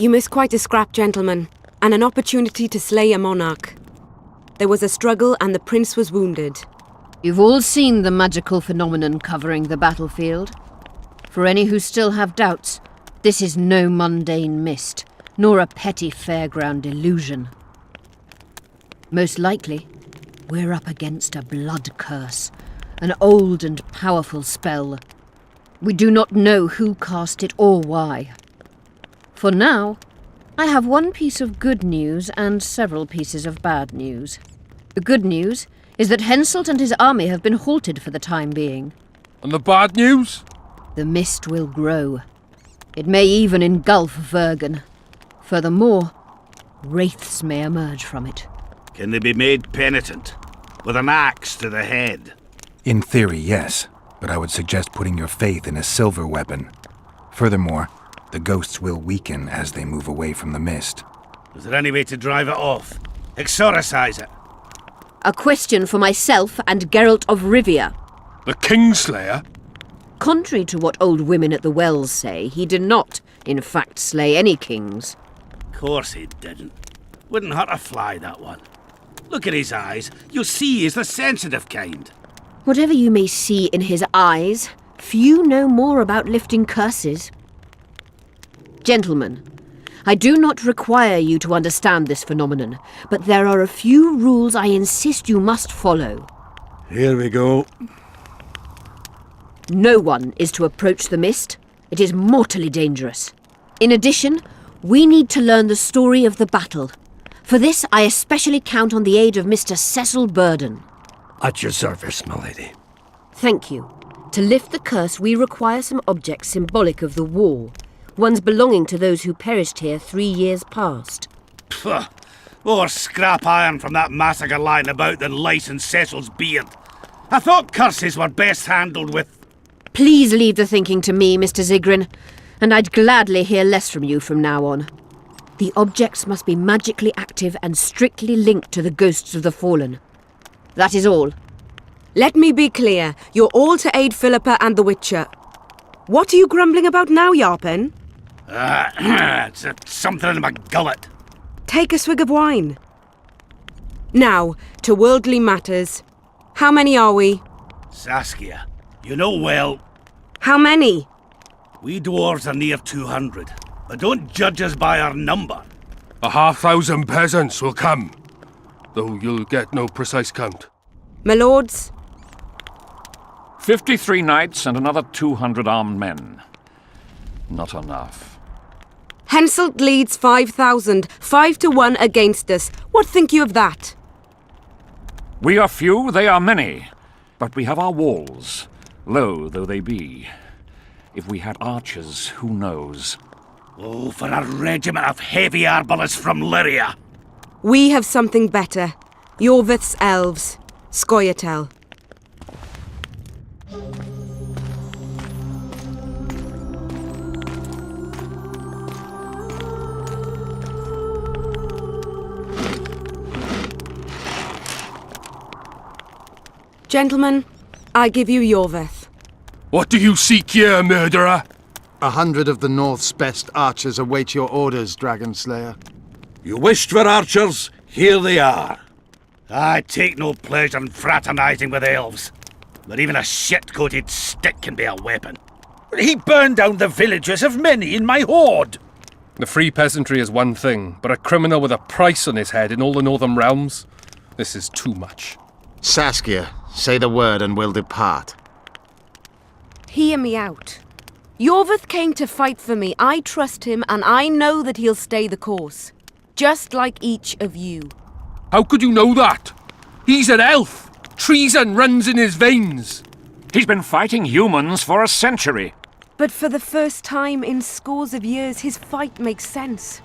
You missed quite a scrap, gentlemen, and an opportunity to slay a monarch. There was a struggle and the prince was wounded. You've all seen the magical phenomenon covering the battlefield. For any who still have doubts, this is no mundane mist, nor a petty fairground illusion. Most likely, we're up against a blood curse, an old and powerful spell. We do not know who cast it or why. For now, I have one piece of good news and several pieces of bad news. The good news is that Henselt and his army have been halted for the time being. And the bad news? The mist will grow. It may even engulf Vergen. Furthermore, wraiths may emerge from it. Can they be made penitent? With an axe to the head? In theory, yes. But I would suggest putting your faith in a silver weapon. Furthermore, the ghosts will weaken as they move away from the mist. Is there any way to drive it off? Exorcise it? A question for myself and Geralt of Rivia. The Kingslayer? Contrary to what old women at the wells say, he did not, in fact, slay any kings. Of course he didn't. Wouldn't hurt a fly, that one. Look at his eyes. You'll see he's the sensitive kind. Whatever you may see in his eyes, few know more about lifting curses. Gentlemen, I do not require you to understand this phenomenon, but there are a few rules I insist you must follow. Here we go. No one is to approach the mist. It is mortally dangerous. In addition, we need to learn the story of the battle. For this, I especially count on the aid of Mr. Cecil Burden. At your service, my lady. Thank you. To lift the curse, we require some objects symbolic of the war. Ones belonging to those who perished here 3 years past. Pfft. More scrap iron from that massacre lying about than lice in Cecil's beard. I thought curses were best handled with... Please leave the thinking to me, Mr. Zigrin, and I'd gladly hear less from you from now on. The objects must be magically active and strictly linked to the ghosts of the fallen. That is all. Let me be clear. You're all to aid Philippa and the Witcher. What are you grumbling about now, Yarpen? It's something in my gullet. Take a swig of wine. Now, to worldly matters. How many are we? Saskia, you know well. How many? We dwarves are near 200, but don't judge us by our number. 1,500 peasants will come, though you'll get no precise count. My lords? 53 knights and another 200 armed men. Not enough. Henselt leads 5,000, 5-1 against us. What think you of that? We are few, they are many. But we have our walls, low though they be. If we had archers, who knows? Oh, for a regiment of heavy arbalists from Lyria. We have something better. Yorvith's elves. Scoia'tael. Gentlemen, I give you Yorvith. What do you seek here, murderer? 100 of the North's best archers await your orders, Dragon Slayer. You wished for archers, here they are. I take no pleasure in fraternizing with elves, but even a shit-coated stick can be a weapon. He burned down the villages of many in my horde. The free peasantry is one thing, but a criminal with a price on his head in all the northern realms? This is too much. Saskia, say the word and we'll depart. Hear me out. Yorvith came to fight for me. I trust him, and I know that he'll stay the course. Just like each of you. How could you know that? He's an elf. Treason runs in his veins. He's been fighting humans for a century. But for the first time in scores of years, his fight makes sense.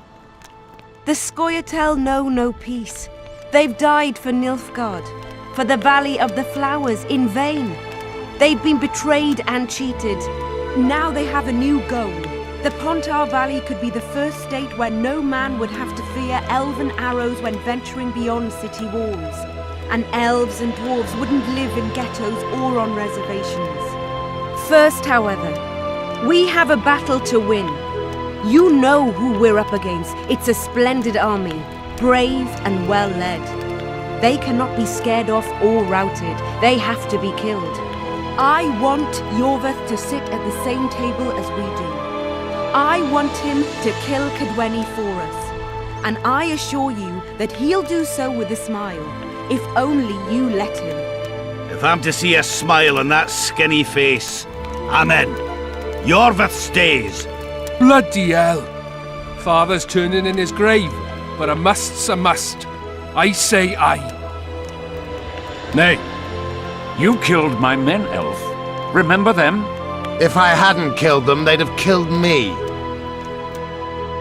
The Scoia'tael know no peace. They've died for Nilfgaard, for the Valley of the Flowers, in vain. They've been betrayed and cheated. Now they have a new goal. The Pontar Valley could be the first state where no man would have to fear elven arrows when venturing beyond city walls. And elves and dwarves wouldn't live in ghettos or on reservations. First, however, we have a battle to win. You know who we're up against. It's a splendid army, brave and well led. They cannot be scared off or routed. They have to be killed. I want Iorveth to sit at the same table as we do. I want him to kill Cadweni for us. And I assure you that he'll do so with a smile, if only you let him. If I'm to see a smile on that skinny face, I'm in. Iorveth stays. Bloody hell! Father's turning in his grave, but a must's a must. I say aye. Nay, you killed my men, Elf. Remember them? If I hadn't killed them, they'd have killed me.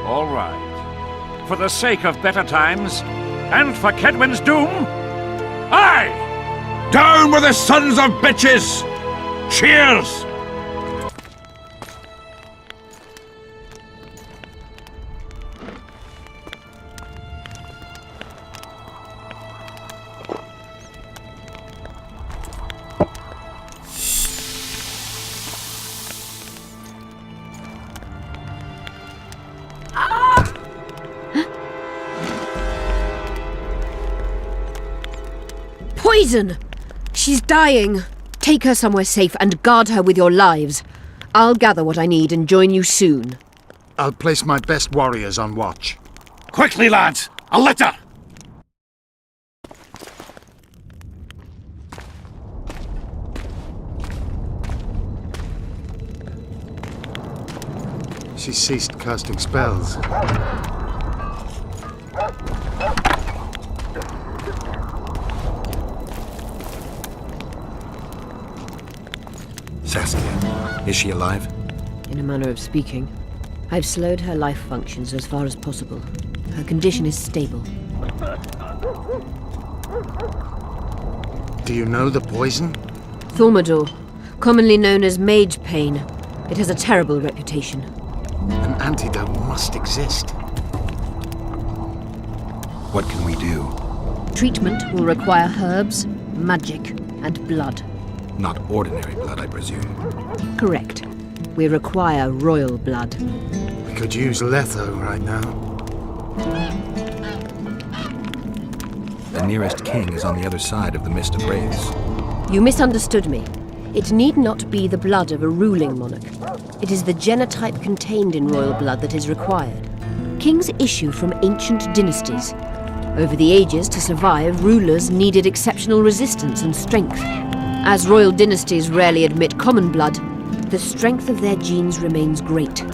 All right. For the sake of better times, and for Kedwen's doom, aye! Down with the sons of bitches! Cheers! Poison! She's dying. Take her somewhere safe and guard her with your lives. I'll gather what I need and join you soon. I'll place my best warriors on watch. Quickly, lads! A litter! She ceased casting spells. Saskia, is she alive? In a manner of speaking. I've slowed her life functions as far as possible. Her condition is stable. Do you know the poison? Thaumadur, commonly known as mage pain. It has a terrible reputation. An antidote must exist. What can we do? Treatment will require herbs, magic, and blood. Not ordinary blood, I presume. Correct. We require royal blood. We could use Letho right now. The nearest king is on the other side of the Mist of Wraiths. You misunderstood me. It need not be the blood of a ruling monarch. It is the genotype contained in royal blood that is required. Kings issue from ancient dynasties. Over the ages, to survive, rulers needed exceptional resistance and strength. As royal dynasties rarely admit common blood, the strength of their genes remains great.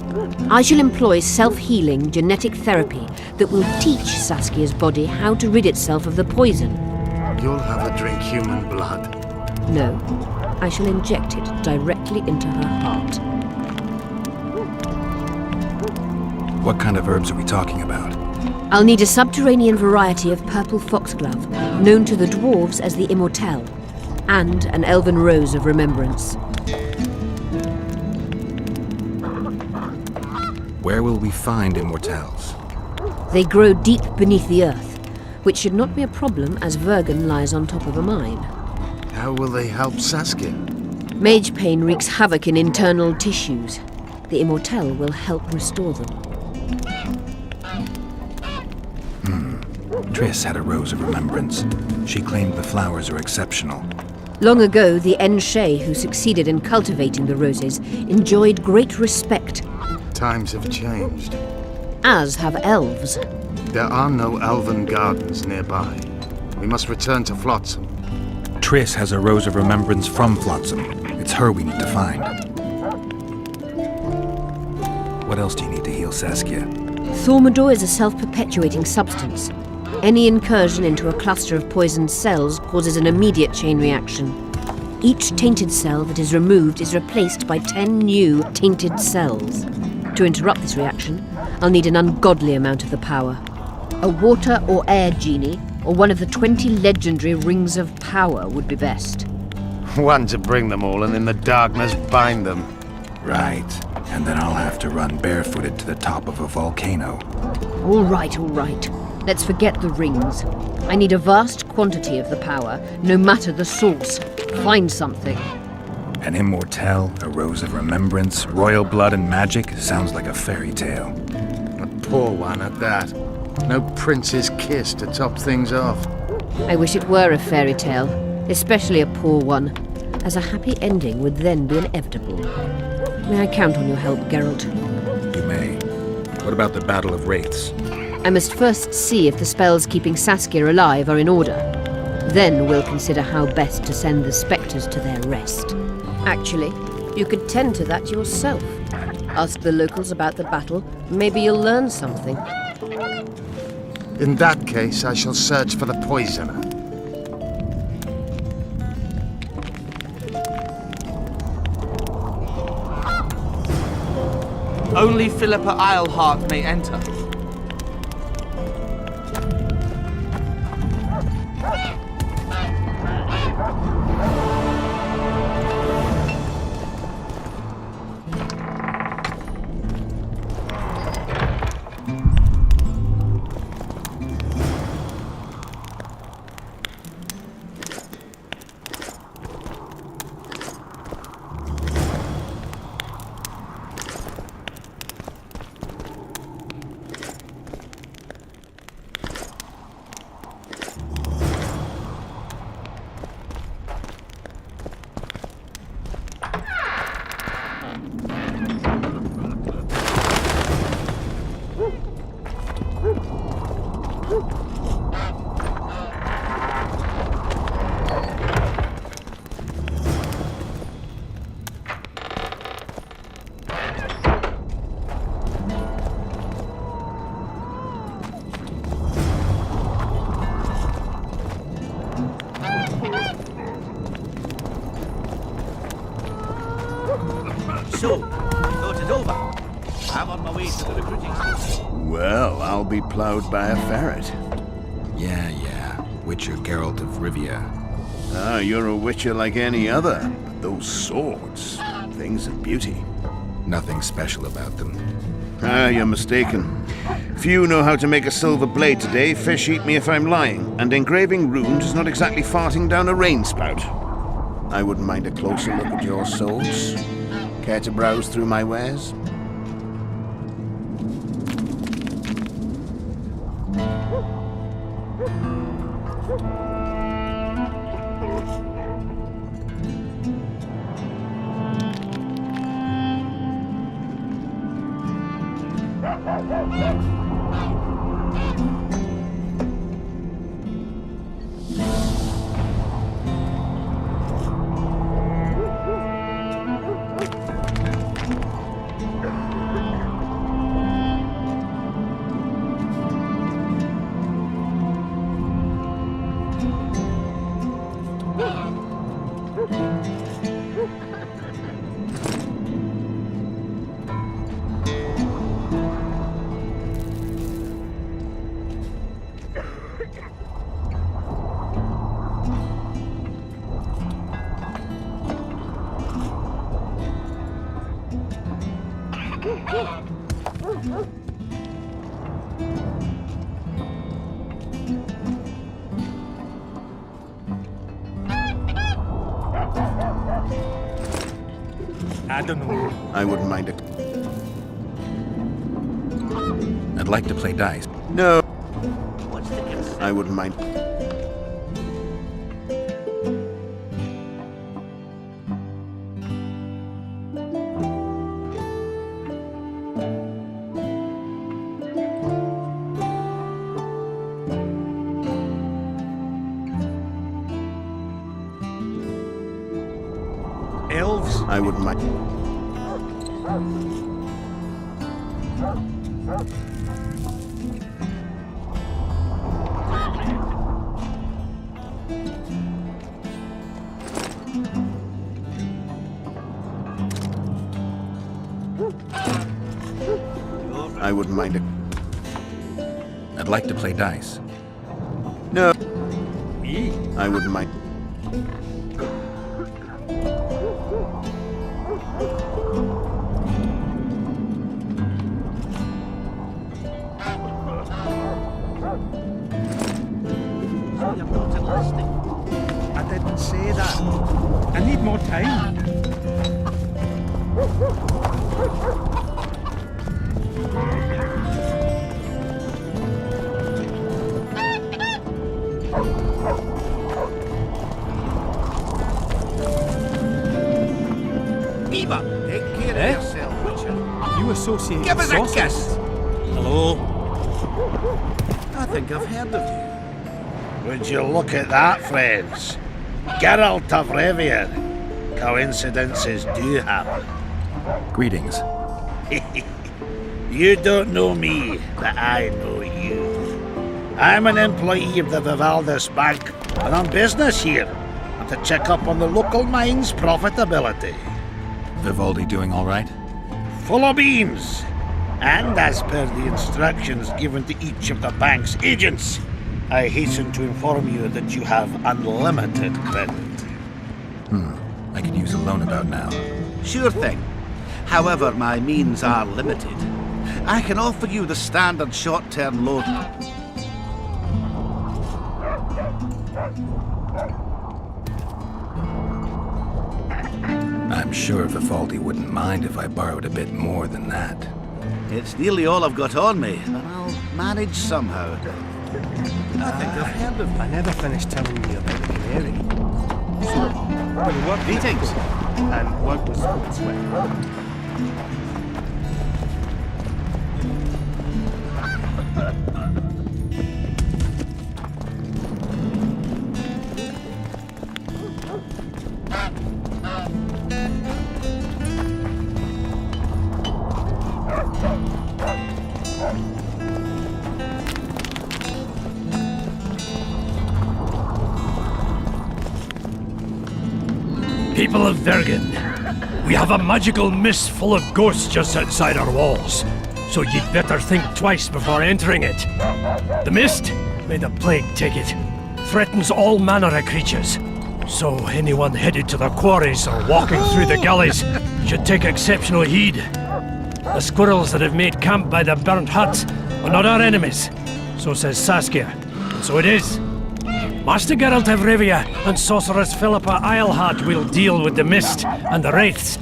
I shall employ self-healing genetic therapy that will teach Saskia's body how to rid itself of the poison. You'll have her drink human blood. No, I shall inject it directly into her heart. What kind of herbs are we talking about? I'll need a subterranean variety of purple foxglove, known to the dwarves as the Immortelle, and an elven rose of remembrance. Where will we find immortelles? They grow deep beneath the earth, which should not be a problem as Vergen lies on top of a mine. How will they help Saskia? Mage pain wreaks havoc in internal tissues. The Immortelle will help restore them. Triss had a rose of remembrance. She claimed the flowers are exceptional. Long ago, the Enshe who succeeded in cultivating the roses enjoyed great respect, Times have changed. as have elves. There are no elven gardens nearby. We must return to Flotsam. Triss has a rose of remembrance from Flotsam. It's her we need to find. What else do you need to heal Saskia? Thaumadur is a self-perpetuating substance. Any incursion into a cluster of poisoned cells causes an immediate chain reaction. Each tainted cell that is removed is replaced by 10 new tainted cells. To interrupt this reaction, I'll need an ungodly amount of the power. A water or air genie, or one of the 20 legendary rings of power would be best. One to bring them all and in the darkness bind them. Right. And then I'll have to run barefooted to the top of a volcano. All right, all right. Let's forget the rings. I need a vast quantity of the power, no matter the source. Find something. An immortelle, a rose of remembrance, royal blood and magic sounds like a fairy tale. A poor one at that. No prince's kiss to top things off. I wish it were a fairy tale, especially a poor one, as a happy ending would then be inevitable. May I count on your help, Geralt? You may. What about the Battle of Wraiths? I must first see if the spells keeping Saskia alive are in order. Then we'll consider how best to send the spectres to their rest. Actually, you could tend to that yourself. Ask the locals about the battle. Maybe you'll learn something. In that case, I shall search for the poisoner. Only Philippa Eilhart may enter. So, thought it over. I'm on my way to the recruiting station. Well, I'll be plowed by a ferret. Yeah. Witcher Geralt of Rivia. Ah, you're a witcher like any other. But those swords, things of beauty. Nothing special about them. Ah, you're mistaken. Few know how to make a silver blade today, fish eat me if I'm lying, and engraving runes is not exactly farting down a rain spout. I wouldn't mind a closer look at your swords. Care to browse through my wares? I don't know. I wouldn't mind it. I'd like to play dice. No, What's the guess? I wouldn't mind. Elves? I wouldn't mind. I wouldn't mind it. I'd like to play dice. No, Me? I wouldn't mind. So you're not enlisting. I didn't say that. I need more time. Eva, take care of yourself, Witcher. You associate Give us a sorcerers. kiss. Hello. I think I've heard of you. Would you look at that, friends? Geralt of Rivia. Coincidences do happen. Greetings. You don't know me, but I know you. I'm an employee of the Vivaldis Bank, and on business here, and to check up on the local mine's profitability. Vivaldi doing all right? Full of beans. And as per the instructions given to each of the bank's agents, I hasten to inform you that you have unlimited credit. I could use a loan about now. Sure thing. However, my means are limited. I can offer you the standard short-term loan. I'm sure Vivaldi wouldn't mind if I borrowed a bit more than that. It's nearly all I've got on me, but I'll manage somehow. I think I've heard of I never finished telling you about the canary. Greetings. And work was sweat. People of Vergen, we have a magical mist full of ghosts just outside our walls, so you'd better think twice before entering it. The mist, may the plague take it, threatens all manner of creatures. So anyone headed to the quarries or walking through the gullies should take exceptional heed. The squirrels that have made camp by the burnt huts are not our enemies, so says Saskia, and so it is. Master Geralt of Rivia and Sorceress Philippa Eilhart will deal with the mist and the wraiths.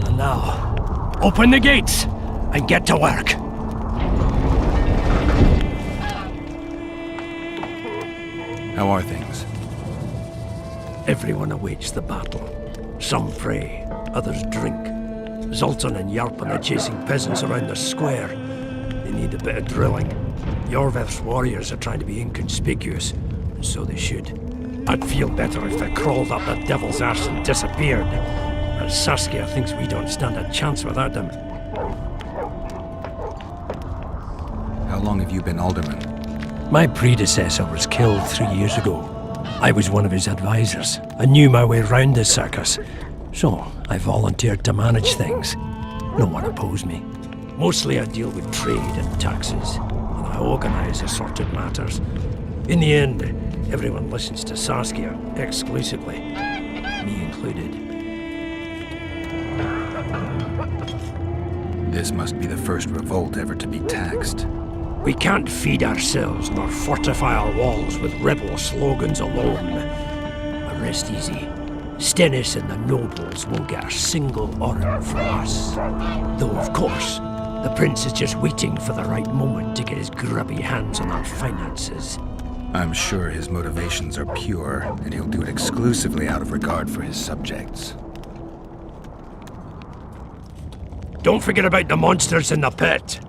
And now, open the gates and get to work. How are things? Everyone awaits the battle. Some pray, others drink. Zoltan and Yarpan are chasing peasants around the square. They need a bit of drilling. Yorveth's warriors are trying to be inconspicuous. So they should. I'd feel better if they crawled up the devil's arse and disappeared. But Saskia thinks we don't stand a chance without them. How long have you been alderman? My predecessor was killed 3 years ago. I was one of his advisors. I knew my way round the circus. So I volunteered to manage things. No one opposed me. Mostly I deal with trade and taxes, and I organize assorted matters. In the end, everyone listens to Saskia exclusively, me included. This must be the first revolt ever to be taxed. We can't feed ourselves nor fortify our walls with rebel slogans alone. But rest easy. Stennis and the nobles won't get a single order from us. Though, of course, the prince is just waiting for the right moment to get his grubby hands on our finances. I'm sure his motivations are pure, and he'll do it exclusively out of regard for his subjects. Don't forget about the monsters in the pit.